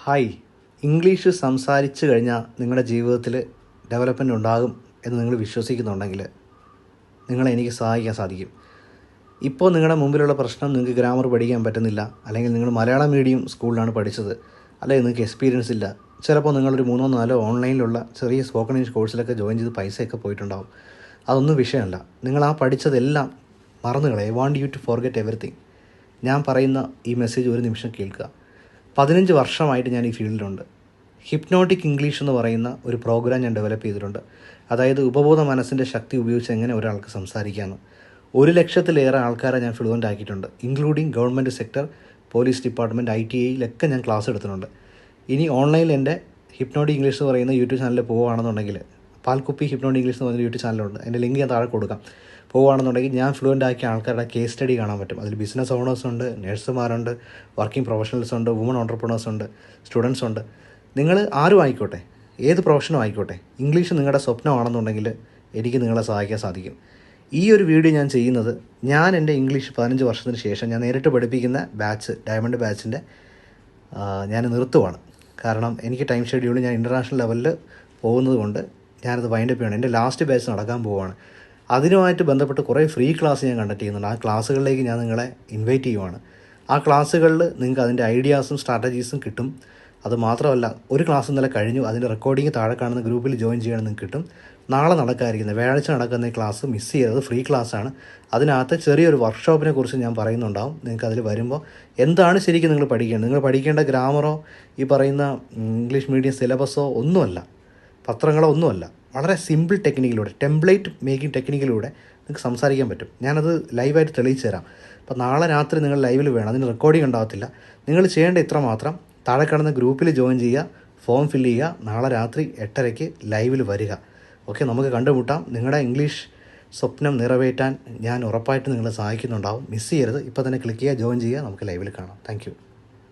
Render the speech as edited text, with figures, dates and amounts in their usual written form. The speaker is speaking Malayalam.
ഹായ്, ഇംഗ്ലീഷ് സംസാരിച്ച് കഴിഞ്ഞാൽ നിങ്ങളുടെ ജീവിതത്തിൽ ഡെവലപ്മെൻ്റ് ഉണ്ടാകും എന്ന് നിങ്ങൾ വിശ്വസിക്കുന്നുണ്ടെങ്കിൽ നിങ്ങളെ എനിക്ക് സഹായിക്കാൻ സാധിക്കും. ഇപ്പോൾ നിങ്ങളുടെ മുമ്പിലുള്ള പ്രശ്നം നിങ്ങൾക്ക് ഗ്രാമർ പഠിക്കാൻ പറ്റുന്നില്ല, അല്ലെങ്കിൽ നിങ്ങൾ മലയാളം മീഡിയം സ്കൂളിലാണ് പഠിച്ചത്, അല്ലെങ്കിൽ നിങ്ങൾക്ക് എക്സ്പീരിയൻസ് ഇല്ല. ചിലപ്പോൾ നിങ്ങളൊരു 3-4 ഓൺലൈനിലുള്ള ചെറിയ സ്പോക്കൺ ഇംഗ്ലീഷ് കോഴ്സിലൊക്കെ ജോയിൻ ചെയ്ത് പൈസയൊക്കെ പോയിട്ടുണ്ടാവും. അതൊന്നും വിഷയമല്ല. നിങ്ങൾ ആ പഠിച്ചതെല്ലാം മറന്നു കളയുക. I want you to forget everything. ഞാൻ പറയുന്ന ഈ മെസ്സേജ് ഒരു നിമിഷം കേൾക്കുക. 15 വർഷമായിട്ട് ഞാൻ ഈ ഫീൽഡിലുണ്ട്. ഹിപ്നോട്ടിക് ഇംഗ്ലീഷ് എന്ന് പറയുന്ന ഒരു പ്രോഗ്രാം ഞാൻ ഡെവലപ്പ് ചെയ്തിട്ടുണ്ട്. അതായത് ഉപബോധ മനസ്സിൻ്റെ ശക്തി ഉപയോഗിച്ച് എങ്ങനെ ഒരാൾക്ക് സംസാരിക്കാമെന്ന്. 1,00,000-ലേറെ ആൾക്കാരെ ഞാൻ ഫ്ലുവൻ്റ് ആക്കിയിട്ടുണ്ട്, including government sector, police department, ITIയിലൊക്കെ ഞാൻ ക്ലാസ് എടുത്തിട്ടുണ്ട്. ഇനി ഓൺലൈനിൽ എൻ്റെ ഹിപ്നോട്ടിക് ഇംഗ്ലീഷ് എന്ന് പറയുന്ന യൂട്യൂബ് ചാനലിൽ പോവുകയാണെന്നുണ്ടെങ്കിൽ, പാൽക്കുപ്പി ഹിപ്നോട്ടിക് ഇംഗ്ലീഷ് എന്ന് പറയുന്ന യൂട്യൂബ് ചാനലുണ്ട്, എൻ്റെ ലിങ്ക് ഞാൻ താഴെ കൊടുക്കാം. പോവുകയാണെന്നുണ്ടെങ്കിൽ ഞാൻ ഫ്ലുവൻ്റ് ആക്കിയ ആൾക്കാരുടെ കേസ് സ്റ്റഡി കാണാൻ പറ്റും. അതിൽ ബിസിനസ് ഓണേഴ്സ് ഉണ്ട്, നഴ്സുമാരുണ്ട്, വർക്കിംഗ് പ്രൊഫഷണൽസ് ഉണ്ട്, വുമൺ ഓൺടർപ്രണേഴ്സ് ഉണ്ട്, സ്റ്റുഡൻസ് ഉണ്ട്. നിങ്ങൾ ആരും ആയിക്കോട്ടെ, ഏത് പ്രൊഫഷനും ആയിക്കോട്ടെ, ഇംഗ്ലീഷ് നിങ്ങളുടെ സ്വപ്നമാണെന്നുണ്ടെങ്കിൽ എനിക്ക് നിങ്ങളെ സഹായിക്കാൻ സാധിക്കും. ഈ ഒരു വീഡിയോ ഞാൻ ചെയ്യുന്നത്, ഞാൻ എൻ്റെ ഇംഗ്ലീഷ് 15 വർഷത്തിന് ശേഷം ഞാൻ നേരിട്ട് പഠിപ്പിക്കുന്ന ബാച്ച്, ഡയമണ്ട് ബാച്ചിൻ്റെ ഞാൻ നിർത്തുവാണ്. കാരണം എനിക്ക് ടൈം ഷെഡ്യൂൾ, ഞാൻ ഇൻ്റർനാഷണൽ ലെവലിൽ പോകുന്നത് കൊണ്ട് ഞാനത് വൈൻഡപ്പ് ചെയ്യണം. എൻ്റെ ലാസ്റ്റ് ബാച്ച് നടക്കാൻ പോവുകയാണ്. അതിനുമായിട്ട് ബന്ധപ്പെട്ട് കുറേ ഫ്രീ ക്ലാസ് ഞാൻ കണ്ടക്ട് ചെയ്യുന്നുണ്ട്. ആ ക്ലാസ്സുകളിലേക്ക് ഞാൻ നിങ്ങളെ ഇൻവൈറ്റ് ചെയ്യുവാണ്. ആ ക്ലാസ്സുകളിൽ നിങ്ങൾക്ക് അതിൻ്റെ ഐഡിയാസും സ്ട്രാറ്റജീസും കിട്ടും. അതുമാത്രമല്ല, ഒരു ക്ലാസ് ഇന്നലെ കഴിഞ്ഞു, അതിൻ്റെ റെക്കോർഡിങ് താഴെ കാണുന്ന ഗ്രൂപ്പിൽ ജോയിൻ ചെയ്യണം, നിങ്ങൾക്ക് കിട്ടും. നാളെ നടക്കാതിരിക്കുന്നത്, വ്യാഴാഴ്ച നടക്കുന്ന ഈ ക്ലാസ് മിസ് ചെയ്തത് ഫ്രീ ക്ലാസ്സാണ്. അതിനകത്ത് ചെറിയൊരു വർക്ക്ഷോപ്പിനെ കുറിച്ച് ഞാൻ പറയുന്നുണ്ടാവും. നിങ്ങൾക്ക് അതിൽ വരുമ്പോൾ എന്താണ് ശരിക്കും നിങ്ങൾ പഠിക്കേണ്ടത്. നിങ്ങൾ പഠിക്കേണ്ട ഗ്രാമറോ ഈ പറയുന്ന ഇംഗ്ലീഷ് മീഡിയം സിലബസോ ഒന്നുമല്ല, പത്രങ്ങളോ ഒന്നുമല്ല. വളരെ സിമ്പിൾ ടെക്നിക്കിലൂടെ, ടെംപ്ലേറ്റ് മേക്കിംഗ് ടെക്നിക്കിലൂടെ നിങ്ങൾക്ക് സംസാരിക്കാൻ പറ്റും. ഞാനത് ലൈവായിട്ട് തെളിയിച്ചു തരാം. അപ്പോൾ നാളെ രാത്രി നിങ്ങൾ ലൈവിൽ വേണം, അതിന് റെക്കോർഡിംഗ് ഉണ്ടാകത്തില്ല. നിങ്ങൾ ചെയ്യേണ്ട ഇത്ര മാത്രം: താഴെ കാണുന്ന ഗ്രൂപ്പിൽ ജോയിൻ ചെയ്യുക, ഫോം ഫില്ല് ചെയ്യുക, നാളെ രാത്രി 8:30 ലൈവിൽ വരിക. ഓക്കെ, നമുക്ക് കണ്ടുമുട്ടാം. നിങ്ങളുടെ ഇംഗ്ലീഷ് സ്വപ്നം നിറവേറ്റാൻ ഞാൻ ഉറപ്പായിട്ട് നിങ്ങളെ സഹായിക്കുന്നുണ്ടാവും. മിസ് ചെയ്യരുത്. ഇപ്പോൾ തന്നെ ക്ലിക്ക് ചെയ്യുക, ജോയിൻ ചെയ്യുക, നമുക്ക് ലൈവിൽ കാണാം. താങ്ക്